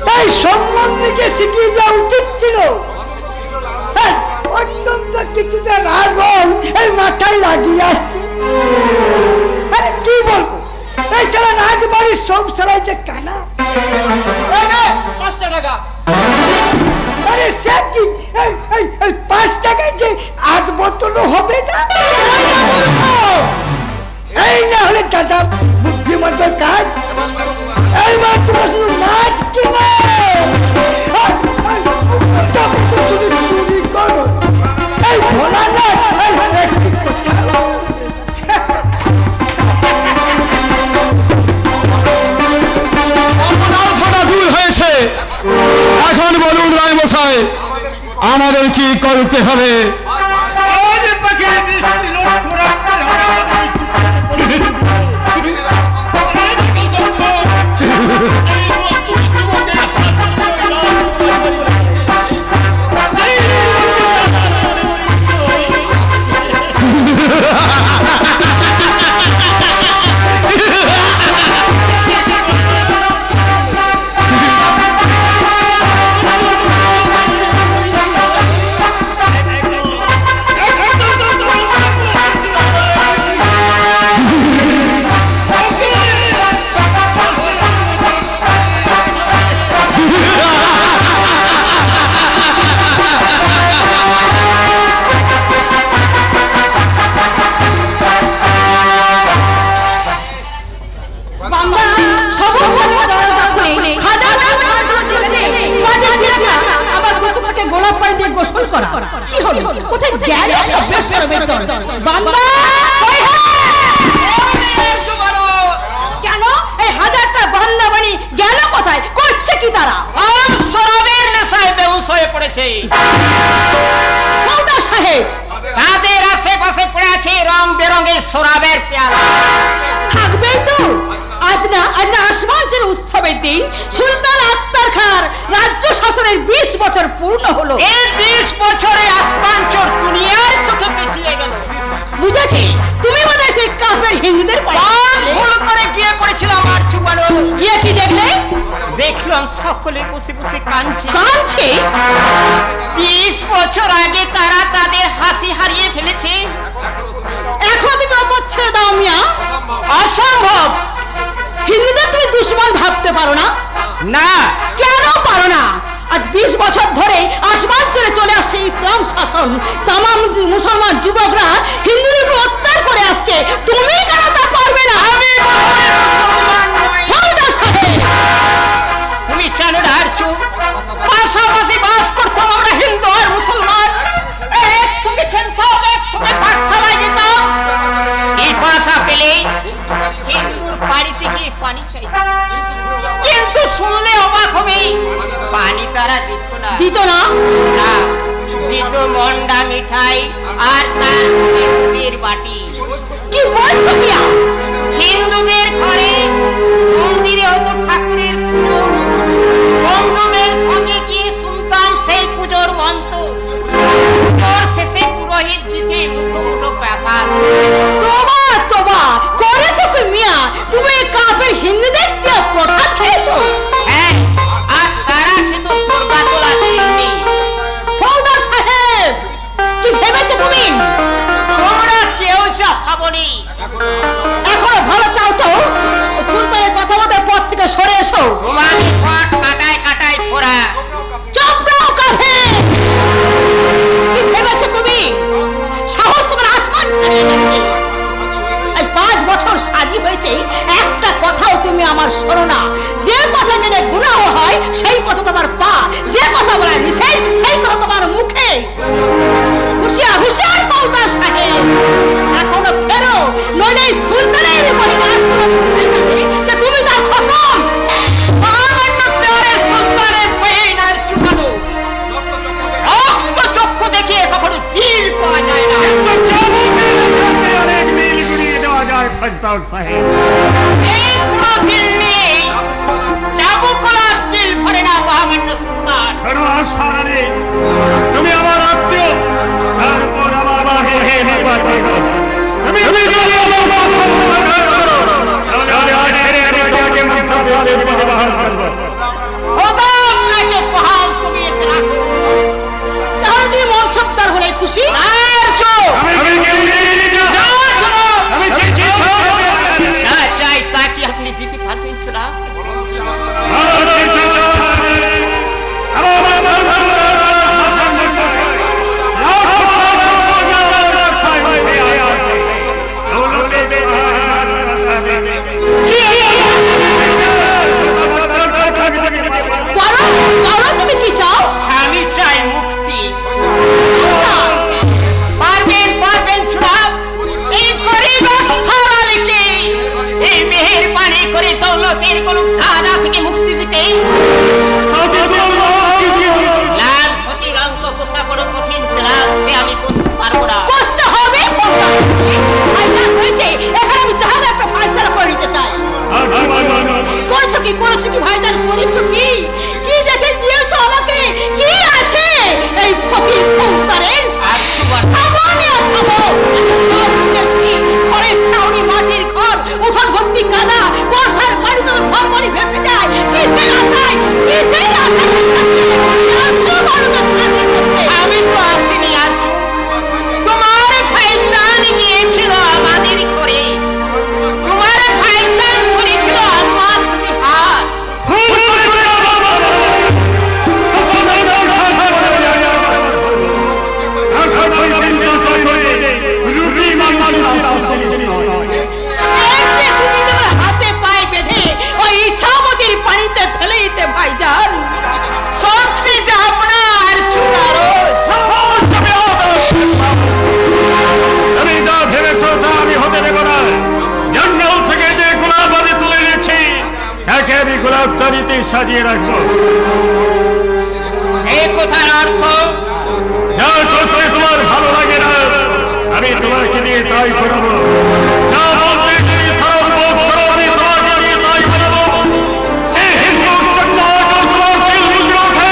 তাই সম্বন্ধকে শিখিয়ে যাওয়া উচিত ছিল। অত্যন্ত কিছুতে রাগ এই মাথায় লাগিয়ে আসছে। আরে কি বলবো, এই সারা রাজবাড়ির সব সারাই যে কানা। 5 টাকা। আরে সে কি এই 5 টাকায় যে আজ বোতলও হবে না। এই না হলে দাদা বুদ্ধিমত্তার কাজ। এইবার তোমরা শুধু নাচ কিনে চুরি করো। এই ভোলা না দূর হয়েছে। এখন বলুন রায় মশাই, আমাদের কি করতে হবে? পাখির দৃষ্টি লক্ষ্য রাখতে হবে আমাদের কেন এই হাজারটা বান্দা বাণী গেল কোথায়? করছে কি তারা? শরাবের নেশায় বেহুশ হয়ে পড়েছে। সাহেব তাদের আশেপাশে পড়ে আছে রং বেরঙের শরাবের পেয়ালা। থাকবেই তো। আজ না আসমানের উৎসবের দিন সুলতান আক্তার খাঁর রাজ্য শাসনের 20 বছর পূর্ণ হলো। এই 20 বছরে আসমানচর দুনিয়ার চোখে পিছিয়ে গেল। বুঝেছি, তুমি বোধহয় সেই কাফের হিন্দুদের ভুল করে গিয়ে পড়েছিলাম আর চুবানো। গিয়ে কি দেখলে? দেখলাম সকলে বসে বসে কাঁদছে। 20 বছর আগে তারা তাদের হাসি হারিয়ে ফেলেছে। এখন তুমি অপর ছেড়ে দাও মিয়া। অসম্ভব। হিন্দুদের তুমি দুশ্মন ভাবতে পারো না? না। কেন পারো না? আজ 20 বছর ধরে আসমান ছেড়ে চলে আসছে ইসলাম শাসন। তামাম মুসলমান যুবকরা হিন্দুদের উপর অত্যাচার করে আসছে। তুমি কেন তা পারবে না? আমি তুমি কেন ডারছো? পাশাপাশি বাস করতাম আমরা হিন্দু আর মুসলমান, একসঙ্গে খেলতাম, একসঙ্গে পাঠশালায় যেতাম। এই ভাষা পেলে হিন্দুর বাড়িতে গিয়ে পানি চাই, কিন্তু শুনলে অবাক হবে, পানি তারা দিত না। দিত না? না, দিত মন্ডা মিঠাই আর তার মুদির বাটি। কি বলছো মিয়া? হিন্দুদের ঘরে মন্দিরে হতো ঠাকুরের পুজো, বন্ধুদের সঙ্গে গিয়ে শুনতাম সেই পুজোর মন্ত্র। পুজোর শেষে পুরোহিত দিতে মুঠো মুঠো পাখা। তোবা তোবা করেছো কি মিয়া? তুমি কাফের হিন্দুদের দিয়ে প্রসাদ খেয়েছো? হ্যাঁ, যে কথা গেলে গুনাহ হয় সেই কথা তোমার পা, যে কথা বলা নিষেধ সেই কথা তোমার মুখে। হুঁশিয়ার হুঁশিয়ার ফৌজদার সাহেব, এখনো ফেরো, নইলে সুলতানের পরিবার যে তুমি তার খসম। মহামান্য প্যারে সুলতানের বহিনার চুকানো রক্ত চক্ষু দেখিয়ে কখনো দিল পাওয়া যায় না। অনেক দিল গুড়িয়ে দেওয়া যায় ফৌজদার সাহেব। এই পুরো দিল নিয়ে চাবুকলার দিল ভরে না মহামান্য সুলতান। শোনো আশফারানি, তুমি আমার আত্মীয়, তারপর আমার বাহিনী নির্বাচন করো। তুমি তাহলে তুমি মনসবদার হলে খুশি? চাই তা কি আপনি দিতে পারবেন ছোড়া? তুমি কি চাও? আমি চাই মুক্তি। পারবেন পারবেন ছোড়া, এই গরিব আস্থারালকে এই মেহেরবানি করে দৌলতের কলুক ধারা থেকে মুক্তি দিতে। লাভ ক্ষতির অঙ্ক কষা বড় কঠিন ছিলাম, সে আমি কষতে পারবো না। কষ্ট হবে হয়েছে, এখানে আমি জাহাজ একটা ফয়সালা করে নিতে চাই। করেছো কি ভাইজান, করেছো কি? কি দেখে দিয়েছো আমাকে? কি আছে এই ফকির ফৌজদারের? ঘরের ছাউনি মাটির ঘর, উঠোন ভর্তি কাদা, বর্ষার পানি তোমার ঘর বাড়ি ভেসে যায়। কিসের আশায়, কিসের আশায়? আমি তো আসিনি আর তোমার ভাইজান গিয়েছিল আমাদের করে, তোমার ভাইজান করেছিল আমার হাত। হাতে পায়ে বেঁধে ওই ইচ্ছামতির পানিতে ফেলে দিতে ভাইজান। সত্যি যাব না আর চুরারো। তুমি যা ভেবেছো তা আমি হতে দেব না। জঙ্গল থেকে যে গোলাপ আমি তুলে এনেছি তাকে আমি গোলাপ তারিতে সাজিয়ে রাখবো। এই কথার অর্থ যা করতে তোমার ভালো লাগে না আমি তোমাকে দিয়ে তাই করাবো। যা বলতে তুমি সরল বোধ করো আমি তোমাকে দিয়ে তাই করাবো। যে হিন্দু চন্দ্র তোমার দিল বুঝে ওঠে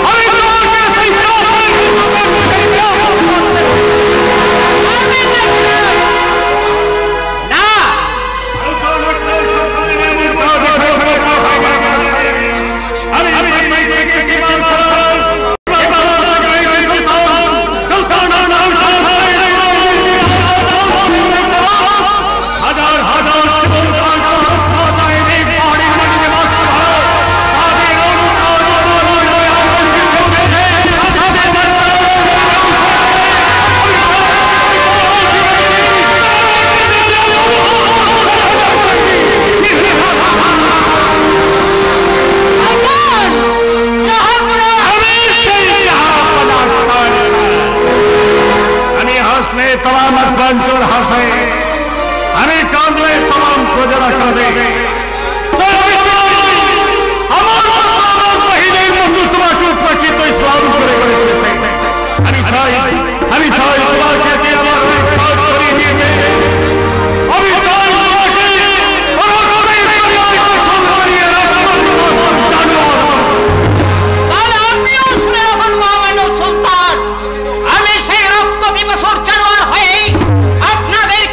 আমি তোমাকে সেই तमाम आसमान चोर हंसे আমি কাঁদলে तमाम প্রজারা কাঁদে। আমার বাহিনীর মতো তোমাকে প্রকৃত ইসলাম করে গড়ে তুলতে আমি চাই তোমাকে দিয়ে আমার কাজ করিয়ে দিতে। আমি চাই তোমাকে সুলতান, আমি সেই রক্ত পিপাসুর জানোয়ার হয়ে আপনাদের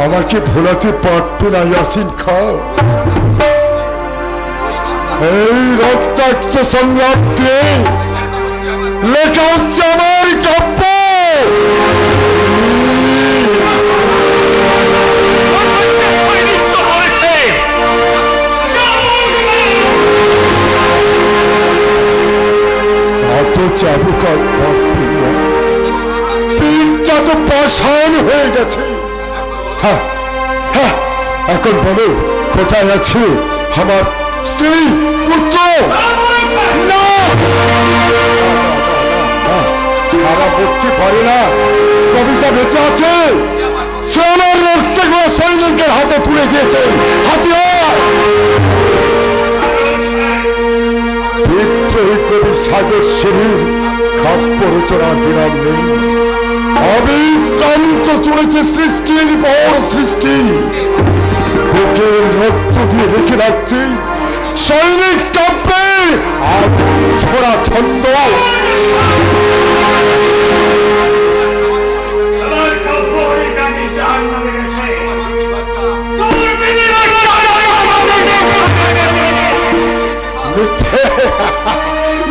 আমাকে ভোলাতে পারতো না ইয়াসিন খা এই রক্তাক্ত সংগ্রামে লেখা হচ্ছে আমার কাব্য চাবুকার পিঠটা তো পাষাণ হয়ে গেছে। হ্যাঁ হ্যাঁ, এখন বলো কোথায় আছে আমার স্ত্রী পুত্র? না, তারা বুঝতে পারে না কবিতা বেঁচে আছে। সে আমার রক্তে সৈনিকের হাতে তুলে দিয়েছে হাতিয়ার। বিদ্রোহী কবি সাগর সেনের কাব্য রচনার বিরাম নেই। অবিশ্রান্ত চলেছে সৃষ্টির পর সৃষ্টি। বুকের রক্ত দিয়ে রেখে রাখছে সৈনিক কাব্যের আগুন ছোড়া ছন্দ।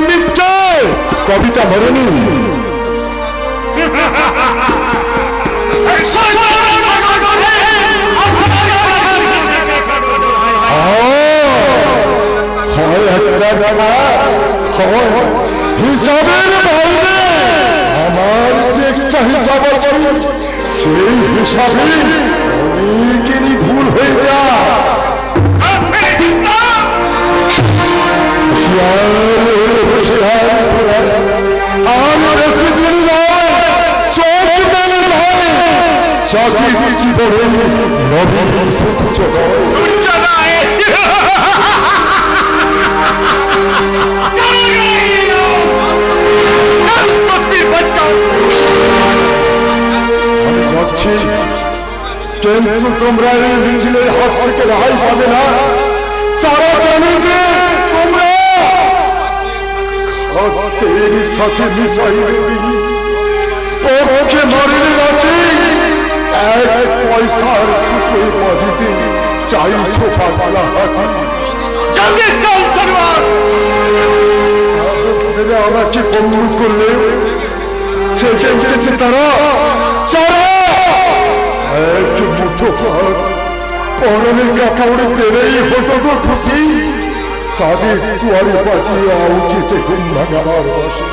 মিথ্যে, কবিতা মরেনি। হিসাবের বাইরে আমার যে একটা হিসাব আছে, সেই হিসাবে অনেকেরই ভুল হয়ে যায়। আর বেশি দিন নয়, চোখ মেলে যায় চাকরি জীবনে নবীন সূর্যোদয়। আমি যাচ্ছি, কিন্তু তোমরা এই মিছিলের হাত থেকে রেহাই পাবে না। যারা জানে যে তোমরা হাতের সাথে মিশাইলে বিষ, পক্ষে মরিলে রাতে এক পয়সার সুতোয় বাঁধিতে চাইছো পাগলা হাতি। জলদি চল সরওয়ার। আমাকে বন্ধু করলে ছেড়ে উঠেছে তারা। এক মুঠো ভাত পরনে কাপড় পেলেই হতো গো খুশি। তাদের দুয়ারে বাজিয়ে উঠেছে ঘুম ভাঙাবার বসে।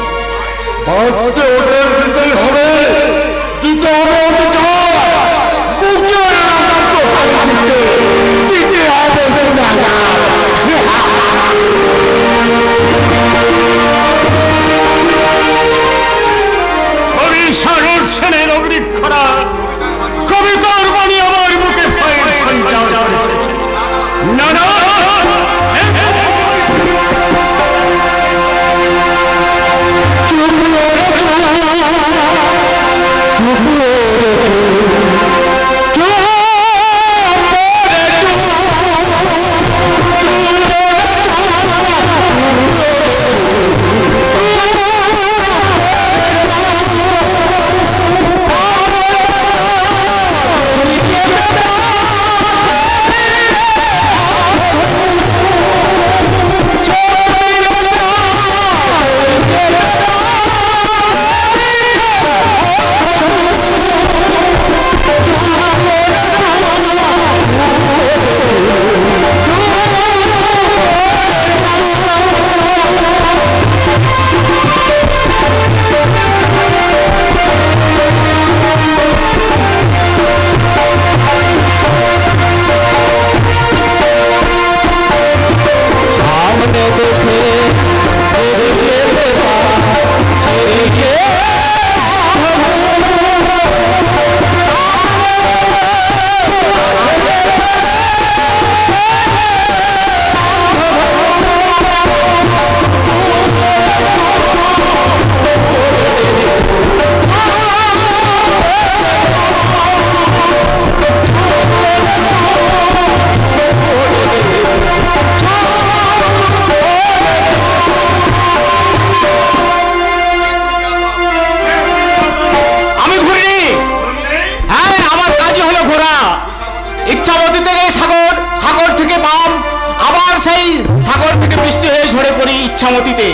বাঁচতে ওদের দিতেই হবে, দিতে হবে অধিকার। বুকের রক্ত চারিদিকে দিতে হবে গুণাগার। কবি সাগর সেনের অগ্নিক্ষরা কবিতার বাণী আমার বুকে ভয়ের সঞ্চার করেছে। না না, ইচ্ছামতিতে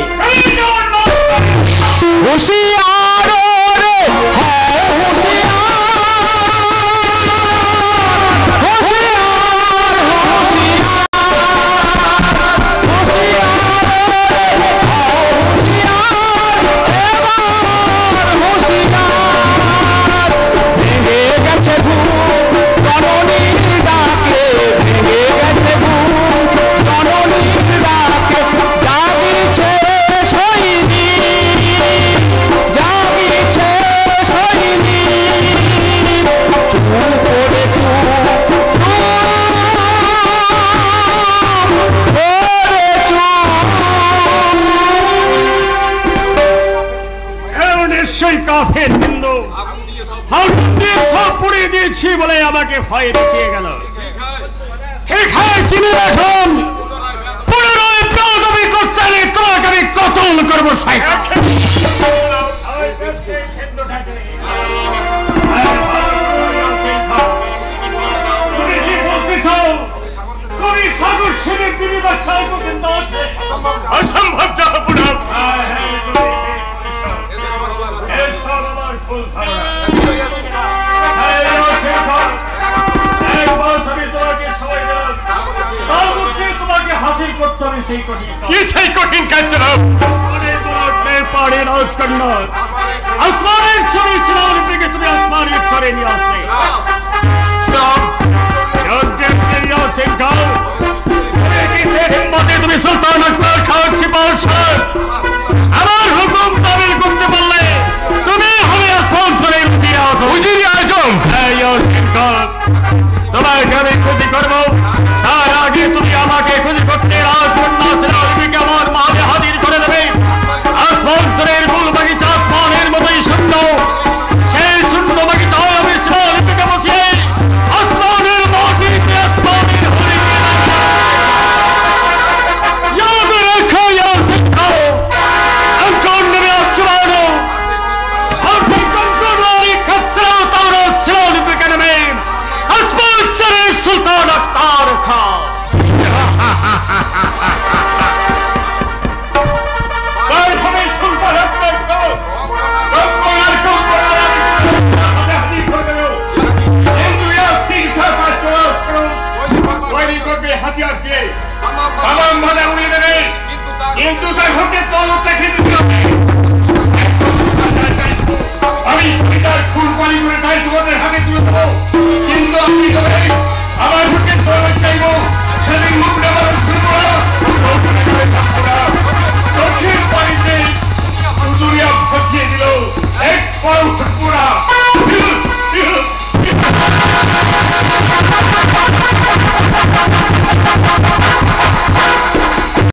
আগুন দিয়ে সব পুড়িয়ে দিয়েছি বলে আমাকে ভয় দেখিয়ে গেল। ঠিক হয়, চিনে রাখুন, পুনরায় প্রাণ দাবি করতে হলে তোমাকে আমি কতল করবো। তুমি কি বলতে চাও? তুমি সাগর সেনে বিবি বাচ্চার পর্যন্ত আছে? অসম্ভব যাবো পুনর। এসব আমার ফুল ধারণা। আমি তোমাকে সবাই গেলাম, তার মধ্যে তোমাকে হাসিল করতে হবে সেই কঠিন কাজ। পাহাড়ের রাজকন্যা আসমানের ছবি শিলালিপিকে তুমি আসমানের ছড়ে নিয়ে আসবে। তুমি সুলতান আখতার খান সিপাহ আমার হুকুম তামিল করতে পারলে তুমি হবে আসমান ছড়ের উজিরে আজম। তোমাকে আমি খুশি করবো, তার আগে তুমি আমাকে খুশি করতে রাজকন্যা শিলালিপিকে আমার মাঝে হাজির করে দেবে। আসমানের ফুল বাগিচা আসমানের মতোই শূন্য, সেই শূন্য বাগিচায় আমি শিলালিপিকে বসিয়ে আসমানের মাটিতে আসমানের হরিকে সুলতান আখতার খান। সুলতান আখতার খান হাতিয়ার দিয়ে আমার মাথা উড়িয়ে দেবে, কিন্তু তার হকের দৌলত দেখে দিতে হবে। আমি ফুল পানি করে তাই তোমাদের হাতে তুলে দেবো, কিন্তু আপনি তবে আমার হকের দৌলত চাইব। সেদিন মুখ নেবার শুনবো না, চোখের পানিতে উজুরিয়া ফসিয়ে দিল। এক পর